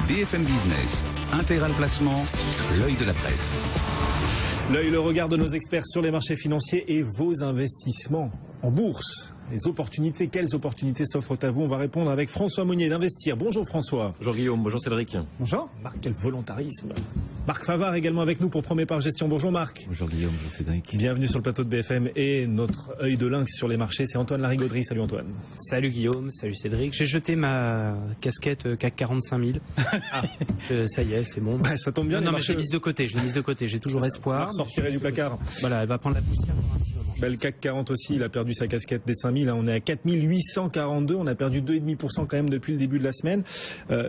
BFM Business, Intégral Placement, l'œil de la presse. L'œil, le regard de nos experts sur les marchés financiers et vos investissements en bourse. Les opportunités, quelles opportunités s'offrent à vous? On va répondre avec François Monnier d'Investir. Bonjour François. Bonjour Guillaume, bonjour Cédric. Bonjour. Marc, quel volontarisme. Marc Favard également avec nous pour Premier Par Gestion. Bonjour Marc. Bonjour Guillaume, bonjour Cédric. Bienvenue sur le plateau de BFM et notre œil de lynx sur les marchés, c'est Antoine Larigauderie. Salut Antoine. Salut Guillaume, salut Cédric. J'ai jeté ma casquette CAC 45 000. Ah. Ça y est, c'est bon. Bah, ça tombe bien. Non, mais je l'ai mise de côté, j'ai toujours espoir. Elle sortirait du placard. Voilà, elle va prendre la poussière pour un petit moment. Bah, le CAC 40 aussi, il a perdu sa casquette des 5000. On est à 4842. On a perdu 2,5% quand même depuis le début de la semaine.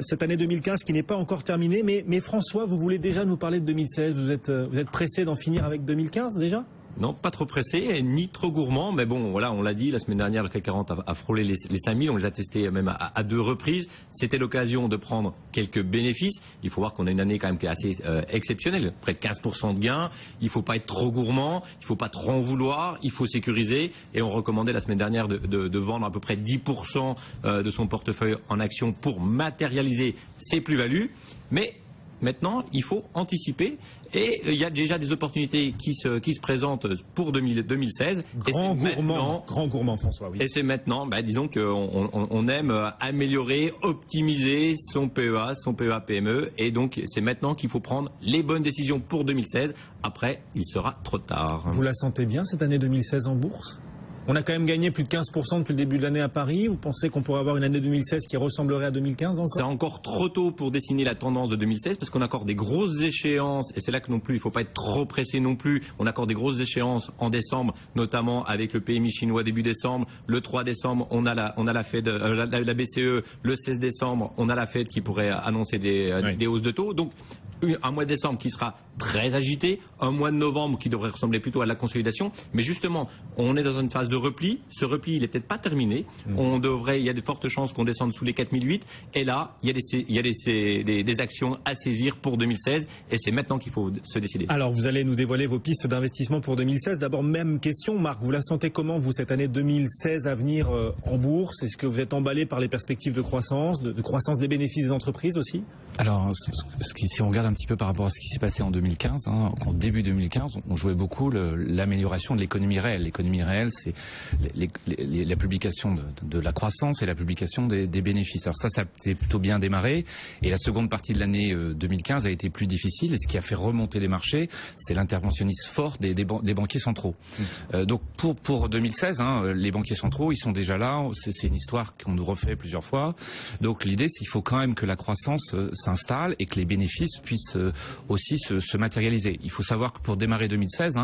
Cette année 2015 qui n'est pas encore terminée. Mais François, vous voulez déjà nous parler de 2016. Vous êtes pressé d'en finir avec 2015 déjà? Non, pas trop pressé, ni trop gourmand, mais bon, voilà, on l'a dit, la semaine dernière, le CAC 40 a frôlé les 5000, on les a testés même à 2 reprises. C'était l'occasion de prendre quelques bénéfices. Il faut voir qu'on a une année quand même qui est assez exceptionnelle, près de 15% de gains. Il ne faut pas être trop gourmand, il ne faut pas trop en vouloir, il faut sécuriser. Et on recommandait la semaine dernière de vendre à peu près 10% de son portefeuille en actions pour matérialiser ses plus-values. Mais maintenant, il faut anticiper et il y a déjà des opportunités qui se présentent pour 2016. Grand gourmand François, oui. Et c'est maintenant, disons qu'on aime améliorer, optimiser son PEA, son PEA PME. Et donc, c'est maintenant qu'il faut prendre les bonnes décisions pour 2016. Après, il sera trop tard. Vous la sentez bien cette année 2016 en bourse ? On a quand même gagné plus de 15% depuis le début de l'année à Paris. Vous pensez qu'on pourrait avoir une année 2016 qui ressemblerait à 2015 encore? C'est encore trop tôt pour dessiner la tendance de 2016 parce qu'on a encore des grosses échéances et c'est là que non plus il ne faut pas être trop pressé non plus. On a encore des grosses échéances en décembre, notamment avec le PMI chinois début décembre. Le 3 décembre, on a la Fed, la BCE. Le 16 décembre, on a la Fed qui pourrait annoncer des hausses de taux. Donc un mois de décembre qui sera très agité, un mois de novembre qui devrait ressembler plutôt à la consolidation. Mais justement, on est dans une phase de repli. Ce repli, il n'est peut-être pas terminé. Il y a de fortes chances qu'on descende sous les 4008. Et là, il y a des actions à saisir pour 2016. Et c'est maintenant qu'il faut se décider. Alors, vous allez nous dévoiler vos pistes d'investissement pour 2016. D'abord, même question, Marc, vous la sentez comment, vous, cette année 2016 à venir en bourse? Est-ce que vous êtes emballé par les perspectives de croissance, de croissance des bénéfices des entreprises aussi? Alors, si on regarde un petit peu par rapport à ce qui s'est passé en 2015, en début 2015, on jouait beaucoup l'amélioration de l'économie réelle. L'économie réelle, c'est la publication de la croissance et la publication des bénéfices. Alors ça s'est plutôt bien démarré. Et la seconde partie de l'année 2015 a été plus difficile. Et ce qui a fait remonter les marchés, c'est l'interventionnisme fort des banquiers centraux. Donc pour 2016, les banquiers centraux, ils sont déjà là. C'est une histoire qu'on nous refait plusieurs fois. Donc l'idée, c'est qu'il faut quand même que la croissance s'installe et que les bénéfices puissent aussi se matérialiser. Il faut savoir que pour démarrer 2016,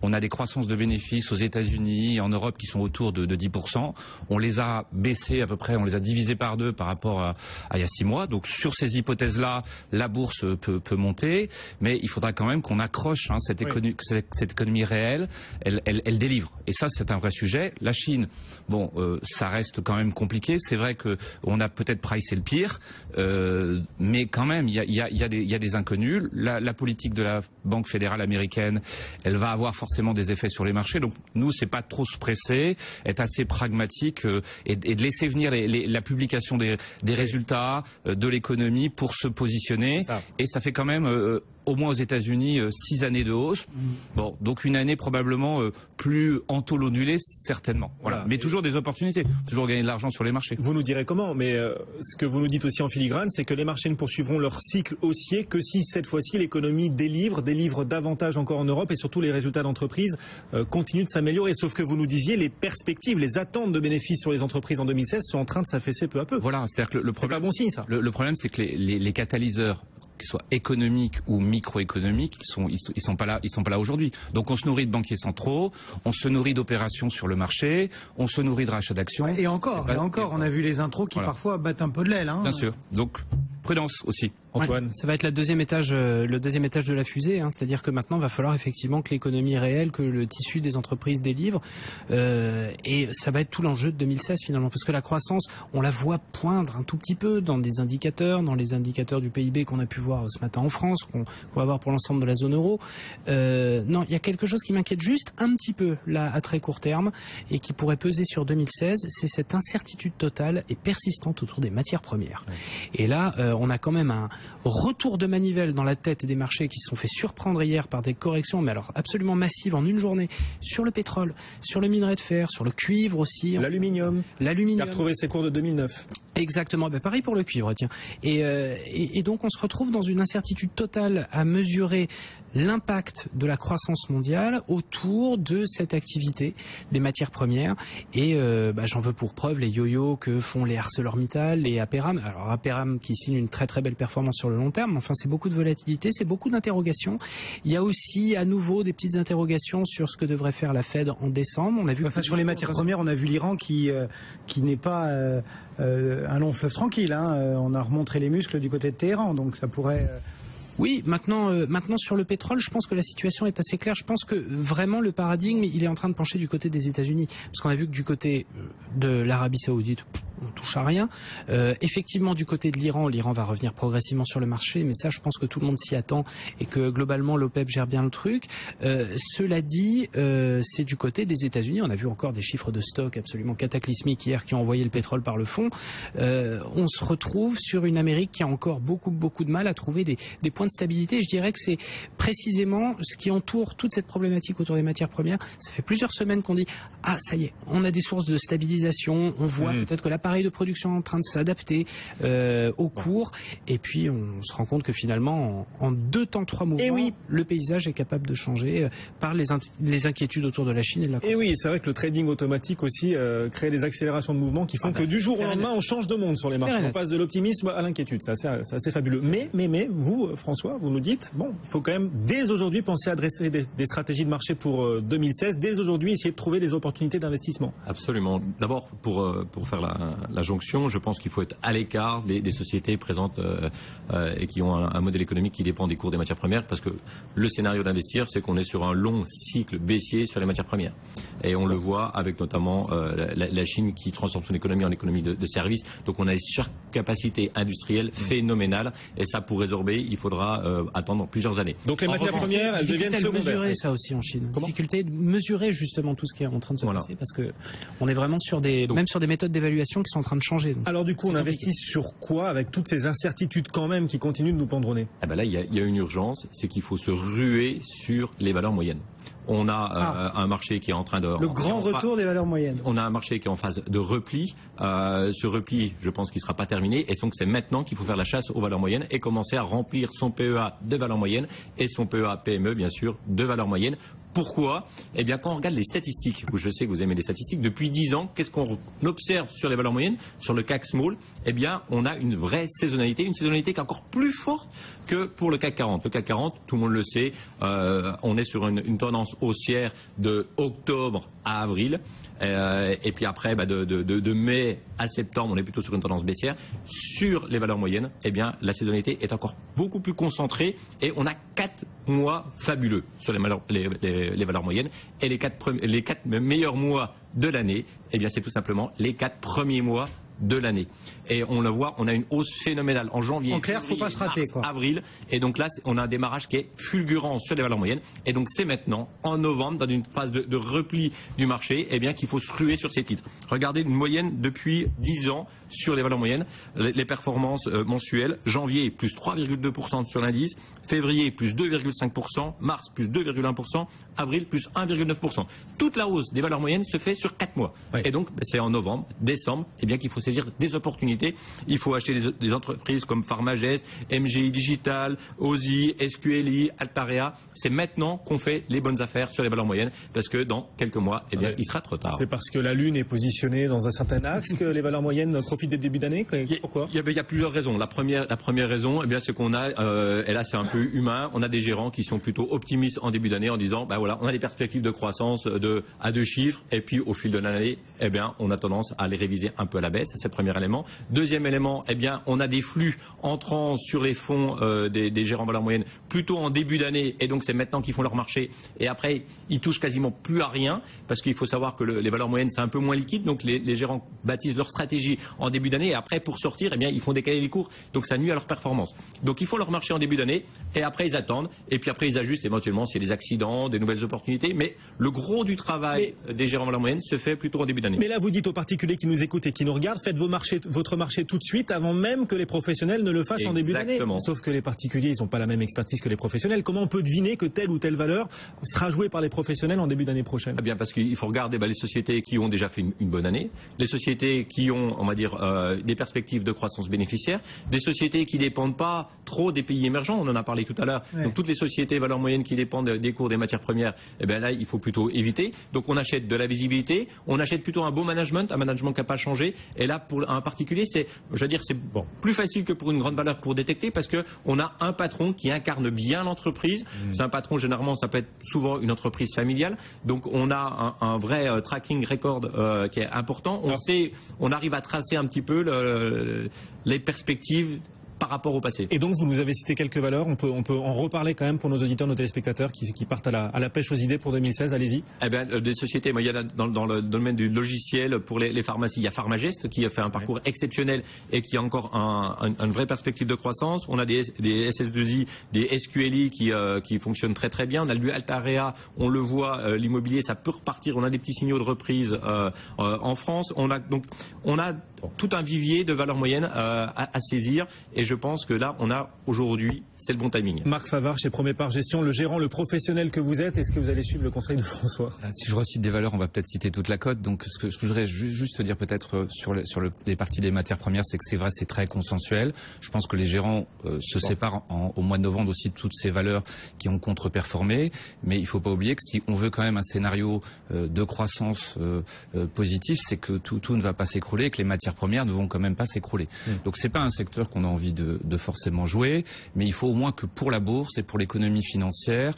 on a des croissances de bénéfices aux États-Unis, en Europe qui sont autour de 10%. On les a baissés à peu près, on les a divisés par 2 par rapport à il y a 6 mois. Donc sur ces hypothèses-là, la bourse peut monter, mais il faudra quand même qu'on accroche cette économie réelle, elle délivre. Et ça, c'est un vrai sujet. La Chine, ça reste quand même compliqué. C'est vrai qu'on a peut-être pricé le pire, mais quand même, il y a des inconnus. La politique de la Banque fédérale américaine, elle va avoir forcément des effets sur les marchés. Donc nous, c'est pas trop se presser, être assez pragmatique et de laisser venir la publication des résultats de l'économie pour se positionner. Et ça fait quand même au moins aux États-Unis 6 années de hausse. Bon, donc une année probablement plus entollonulée certainement. Voilà. Mais toujours des opportunités, toujours gagner de l'argent sur les marchés. Vous nous direz comment, mais ce que vous nous dites aussi en filigrane, c'est que les marchés ne poursuivront leur cycle haussier que si cette fois-ci l'économie délivre davantage encore en Europe et surtout les résultats d'entreprises continuent de s'améliorer. Sauf que vous nous disiez les perspectives, les attentes de bénéfices sur les entreprises en 2016 sont en train de s'affaisser peu à peu. Voilà, c'est-à-dire que le problème, c'est pas bon signe ça. Le problème, c'est que les catalyseurs, qu'ils soient économiques ou microéconomiques, ils sont pas là aujourd'hui. Donc on se nourrit de banquiers centraux, on se nourrit d'opérations sur le marché, on se nourrit de rachats d'actions. Et encore, on a vu les intros qui parfois battent un peu de l'aile. Bien sûr. Donc prudence aussi. Antoine. Ça va être le deuxième étage de la fusée, c'est-à-dire que maintenant il va falloir effectivement que l'économie réelle, que le tissu des entreprises délivre, et ça va être tout l'enjeu de 2016 finalement, parce que la croissance, on la voit poindre un tout petit peu dans les indicateurs du PIB qu'on a pu voir ce matin en France, qu'on va voir pour l'ensemble de la zone euro. Non, il y a quelque chose qui m'inquiète juste un petit peu là à très court terme et qui pourrait peser sur 2016, c'est cette incertitude totale et persistante autour des matières premières. Et là, on a quand même un retour de manivelle dans la tête des marchés qui se sont fait surprendre hier par des corrections, mais alors absolument massives en une journée, sur le pétrole, sur le minerai de fer, sur le cuivre aussi. L'aluminium. Qui a retrouvé ses cours de 2009. Exactement, pareil pour le cuivre, tiens. Et donc on se retrouve dans une incertitude totale à mesurer l'impact de la croissance mondiale autour de cette activité des matières premières. Et j'en veux pour preuve les yo-yo que font les ArcelorMittal, les Aperam. Alors Aperam qui signe une très très belle performance sur le long terme, enfin c'est beaucoup de volatilité, c'est beaucoup d'interrogations. Il y a aussi à nouveau des petites interrogations sur ce que devrait faire la Fed en décembre. On a vu sur les matières premières, on a vu l'Iran qui n'est pas un long fleuve tranquille. On a remontré les muscles du côté de Téhéran, donc ça pourrait... Oui, maintenant sur le pétrole, je pense que la situation est assez claire. Je pense que vraiment le paradigme, il est en train de pencher du côté des États-Unis. Parce qu'on a vu que du côté de l'Arabie Saoudite, on touche à rien. Effectivement, du côté de l'Iran va revenir progressivement sur le marché, mais ça, je pense que tout le monde s'y attend et que globalement, l'OPEP gère bien le truc. Cela dit, c'est du côté des États-Unis. On a vu encore des chiffres de stock absolument cataclysmiques hier qui ont envoyé le pétrole par le fond. On se retrouve sur une Amérique qui a encore beaucoup de mal à trouver des points de stabilité. Et je dirais que c'est précisément ce qui entoure toute cette problématique autour des matières premières. Ça fait plusieurs semaines qu'on dit « Ah, ça y est, on a des sources de stabilisation, on voit peut-être que l'appareil de production est en train de s'adapter au cours. » Et puis, on se rend compte que finalement, en 2 temps 3 mouvements, le paysage est capable de changer par les inquiétudes autour de la Chine et de la croissance. Et oui, c'est vrai que le trading automatique aussi crée des accélérations de mouvements qui font que du jour au lendemain, on change de monde sur les marchés. On passe de l'optimisme à l'inquiétude. C'est assez fabuleux. Mais vous, François, vous nous dites, il faut quand même dès aujourd'hui penser à dresser des stratégies de marché pour 2016, dès aujourd'hui essayer de trouver des opportunités d'investissement. Absolument. D'abord, pour faire la jonction, je pense qu'il faut être à l'écart des sociétés présentes et qui ont un modèle économique qui dépend des cours des matières premières, parce que le scénario d'investir, c'est qu'on est sur un long cycle baissier sur les matières premières. Et on le voit avec notamment la Chine qui transforme son économie en économie de services. Donc on a une surcapacité industrielle phénoménale, et ça, pour résorber, il faudra attendre plusieurs années. Donc les matières premières, elles deviennent secondaires. De mesurer ça aussi en Chine. Difficulté de mesurer justement tout ce qui est en train de se passer, parce que on est vraiment sur même sur des méthodes d'évaluation qui sont en train de changer. Donc, alors du coup, on investit sur quoi avec toutes ces incertitudes quand même qui continuent de nous pendronner? Là, il y a une urgence, c'est qu'il faut se ruer sur les valeurs moyennes. On a un marché qui est en train de... Le grand retour des valeurs moyennes. On a un marché qui est en phase de repli. Ce repli, je pense qu'il ne sera pas terminé. Et donc c'est maintenant qu'il faut faire la chasse aux valeurs moyennes et commencer à remplir son PEA de valeurs moyennes et son PEA PME, bien sûr, de valeurs moyennes. Pourquoi? Eh bien, quand on regarde les statistiques, je sais que vous aimez les statistiques, depuis 10 ans, qu'est-ce qu'on observe sur les valeurs moyennes, sur le CAC Small? Eh bien, on a une vraie saisonnalité, une saisonnalité qui est encore plus forte que pour le CAC 40. Le CAC 40, tout le monde le sait, on est sur une tendance haussière de octobre à avril. Et puis après, de mai à septembre, on est plutôt sur une tendance baissière. Sur les valeurs moyennes, eh bien, la saisonnalité est encore beaucoup plus concentrée et on a 4 mois fabuleux sur les valeurs moyennes. Et les 4 meilleurs mois de l'année, eh bien, c'est tout simplement les 4 premiers mois de l'année. Et on le voit, on a une hausse phénoménale en janvier, en clair, faut pas se rater, mars, avril. Et donc là, on a un démarrage qui est fulgurant sur les valeurs moyennes. Et donc c'est maintenant, en novembre, dans une phase de repli du marché, eh bien, qu'il faut se ruer sur ces titres. Regardez une moyenne depuis 10 ans sur les valeurs moyennes, les performances mensuelles. Janvier, plus 3,2% sur l'indice. Février, plus 2,5%. Mars, plus 2,1%. Avril, plus 1,9%. Toute la hausse des valeurs moyennes se fait sur 4 mois. Oui. Et donc, c'est en novembre, décembre, eh bien, qu'il faut saisir des opportunités. Il faut acheter des entreprises comme Pharmagest, MGI Digital, Osi, SQLI, Altarea. C'est maintenant qu'on fait les bonnes affaires sur les valeurs moyennes, parce que dans quelques mois, eh bien, il sera trop tard. C'est parce que la Lune est positionnée dans un certain axe que les valeurs moyennes profitent des débuts d'année? Pourquoi? Il y a plusieurs raisons. La première raison, eh bien, c'est qu'on a, et là c'est un peu humain, on a des gérants qui sont plutôt optimistes en début d'année en disant, voilà, on a des perspectives de croissance à 2 chiffres, et puis au fil de l'année, eh bien, on a tendance à les réviser un peu à la baisse. C'est le premier élément. Deuxième élément, eh bien, on a des flux entrant sur les fonds des gérants valeurs moyennes plutôt en début d'année, et donc c'est maintenant qu'ils font leur marché, et après ils touchent quasiment plus à rien, parce qu'il faut savoir que les valeurs moyennes c'est un peu moins liquide, donc les gérants bâtissent leur stratégie en début d'année, et après pour sortir, eh bien, ils font décaler les cours, donc ça nuit à leur performance. Donc ils font leur marché en début d'année, et après ils attendent, et puis après ils ajustent éventuellement s'il y a des accidents, des nouvelles opportunités, mais le gros du travail des gérants valeurs moyennes se fait plutôt en début d'année. Mais là vous dites aux particuliers qui nous écoutent et qui nous regardent, faites votre marché tout de suite avant même que les professionnels ne le fassent en début d'année. Sauf que les particuliers, ils n'ont pas la même expertise que les professionnels. Comment on peut deviner que telle ou telle valeur sera jouée par les professionnels en début d'année prochaine? Eh bien, parce qu'il faut regarder les sociétés qui ont déjà fait une bonne année, les sociétés qui ont, on va dire, des perspectives de croissance bénéficiaire, des sociétés qui ne dépendent pas trop des pays émergents, on en a parlé tout à l'heure. Ouais. Donc toutes les sociétés valeurs moyennes qui dépendent des cours des matières premières, eh bien là, il faut plutôt éviter. Donc on achète de la visibilité, on achète plutôt un bon management, un management qui n'a pas changé. Et là, pour un particulier, c'est plus facile que pour une grande valeur pour détecter, parce qu'on a un patron qui incarne bien l'entreprise. C'est un patron, généralement, ça peut être souvent une entreprise familiale. Donc on a un vrai tracking record qui est important. On arrive à tracer un petit peu les perspectives par rapport au passé. Et donc vous nous avez cité quelques valeurs, on peut en reparler quand même pour nos auditeurs, nos téléspectateurs qui partent à la pêche aux idées pour 2016, allez-y. Eh bien, des sociétés, il y a dans le domaine du logiciel pour les pharmacies, il y a Pharmagest qui a fait un parcours exceptionnel et qui a encore une vraie perspective de croissance. On a des SS2I, des SQLI qui fonctionnent très très bien. On a lu Altarea, on le voit, l'immobilier, ça peut repartir. On a des petits signaux de reprise en France. On a tout un vivier de valeurs moyennes à saisir, et je pense que là, on a aujourd'hui, c'est le bon timing. Marc Favard, chez Promépar Gestion, le gérant, le professionnel que vous êtes, est-ce que vous allez suivre le conseil de François? Si je recite des valeurs, on va peut-être citer toute la cote. Donc ce que je voudrais juste dire peut-être sur les parties des matières premières, c'est que c'est vrai, c'est très consensuel. Je pense que les gérants se séparent au mois de novembre aussi de toutes ces valeurs qui ont contre-performé. Mais il ne faut pas oublier que si on veut quand même un scénario de croissance positif, c'est que tout ne va pas s'écrouler et que les matières premières ne vont quand même pas s'écrouler. Donc c'est pas un secteur qu'on a envie de forcément jouer, mais il faut au moins que pour la bourse et pour l'économie financière,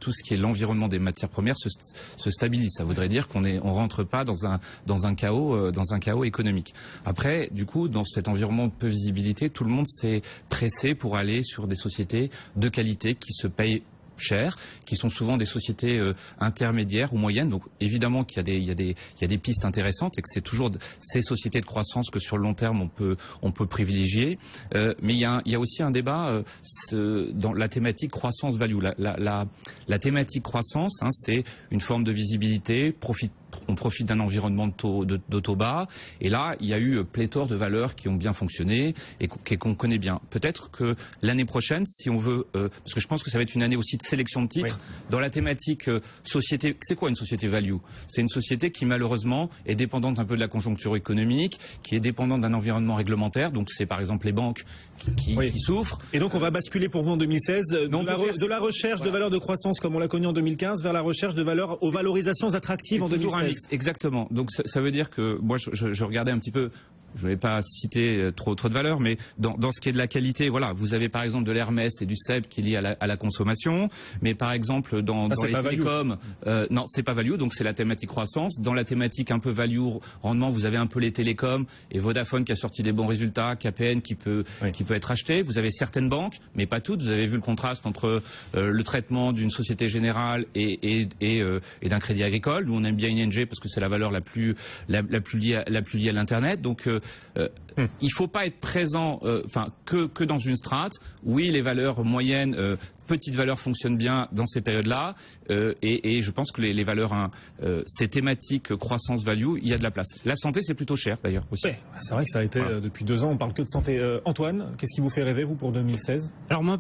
tout ce qui est l'environnement des matières premières se stabilise. Ça voudrait dire qu'on rentre pas dans un chaos économique. Après, du coup, dans cet environnement de peu visibilité, tout le monde s'est pressé pour aller sur des sociétés de qualité qui se payent cher, qui sont souvent des sociétés intermédiaires ou moyennes. Donc évidemment qu'il y a des pistes intéressantes et que c'est toujours ces sociétés de croissance que sur le long terme on peut privilégier. Mais il y a aussi un débat dans la thématique croissance-value. La thématique croissance, c'est une forme de visibilité, on profite d'un environnement de taux bas, et là il y a eu pléthore de valeurs qui ont bien fonctionné et qu'on connaît bien. Peut-être que l'année prochaine, si on veut, parce que je pense que ça va être une année aussi de sélection de titres, dans la thématique société. C'est quoi une société value? C'est une société qui malheureusement est dépendante un peu de la conjoncture économique, qui est dépendante d'un environnement réglementaire, donc c'est par exemple les banques qui souffrent. Et donc on va basculer pour vous en 2016 de la recherche de valeurs de croissance comme on l'a connu en 2015 vers la recherche de valeurs aux valorisations attractives en 2016. Exactement. Donc ça veut dire que moi je regardais un petit peu, je ne vais pas citer trop de valeurs, mais dans ce qui est de la qualité, voilà, vous avez par exemple de l'Hermès et du SEB qui est lié à la consommation, mais par exemple dans les télécoms, non, c'est pas value, donc c'est la thématique croissance. Dans la thématique un peu value rendement, vous avez un peu les télécoms et Vodafone qui a sorti des bons résultats, KPN qui peut être acheté. Vous avez certaines banques, mais pas toutes. Vous avez vu le contraste entre le traitement d'une Société Générale et d'un Crédit Agricole. Nous on aime bien ING parce que c'est la valeur la plus liée à l'internet. Donc il faut pas être présent que dans une strate. Oui, les valeurs moyennes, petites valeurs fonctionnent bien dans ces périodes-là, et je pense que les valeurs, ces thématiques croissance value, il y a de la place. La santé, c'est plutôt cher d'ailleurs aussi. Ouais, c'est vrai que ça a été depuis 2 ans, on parle que de santé. Antoine, qu'est-ce qui vous fait rêver vous pour 2016? Alors moi,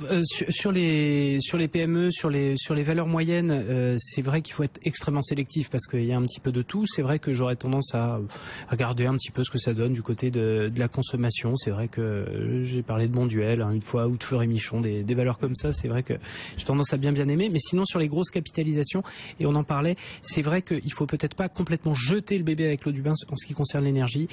sur les PME, sur les valeurs moyennes, c'est vrai qu'il faut être extrêmement sélectif parce qu'il y a un petit peu de tout. C'est vrai que j'aurais tendance à regarder un petit peu ce que ça donne du côté de la consommation. C'est vrai que j'ai parlé de Bonduel une fois, ou de Fleury Michon, des valeurs comme ça. C'est vrai que j'ai tendance à bien aimer. Mais sinon, sur les grosses capitalisations, et on en parlait, c'est vrai qu'il faut peut-être pas complètement jeter le bébé avec l'eau du bain en ce qui concerne l'énergie.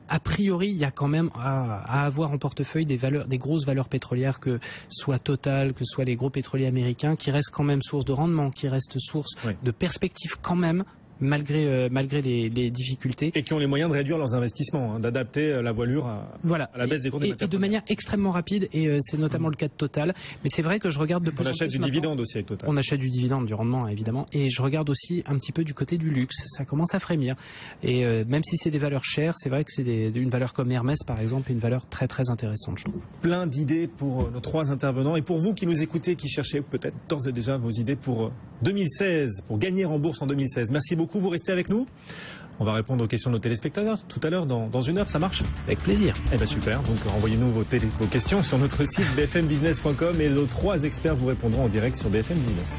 A priori, il y a quand même à avoir en portefeuille des grosses valeurs pétrolières, que soit Total, que soit les gros pétroliers américains, qui restent quand même source de rendement, qui restent source de perspectives quand même, malgré les difficultés. Et qui ont les moyens de réduire leurs investissements, d'adapter la voilure à la baisse des cours des matières premières. Et de manière extrêmement rapide, et c'est notamment le cas de Total. Mais c'est vrai que je regarde de plus en plus. On achète du dividende aussi avec Total. On achète du dividende, du rendement évidemment. Et je regarde aussi un petit peu du côté du luxe. Ça commence à frémir. Et même si c'est des valeurs chères, c'est vrai que c'est une valeur comme Hermès par exemple, une valeur très très intéressante, je trouve. Plein d'idées pour nos 3 intervenants. Et pour vous qui nous écoutez, qui cherchez peut-être d'ores et déjà vos idées pour 2016, pour gagner en bourse en 2016. Merci beaucoup. beaucoup. Vous restez avec nous. On va répondre aux questions de nos téléspectateurs tout à l'heure, dans une heure, ça marche? Avec plaisir. Eh bien super, donc envoyez-nous vos questions sur notre site bfmbusiness.com et nos 3 experts vous répondront en direct sur BFM Business.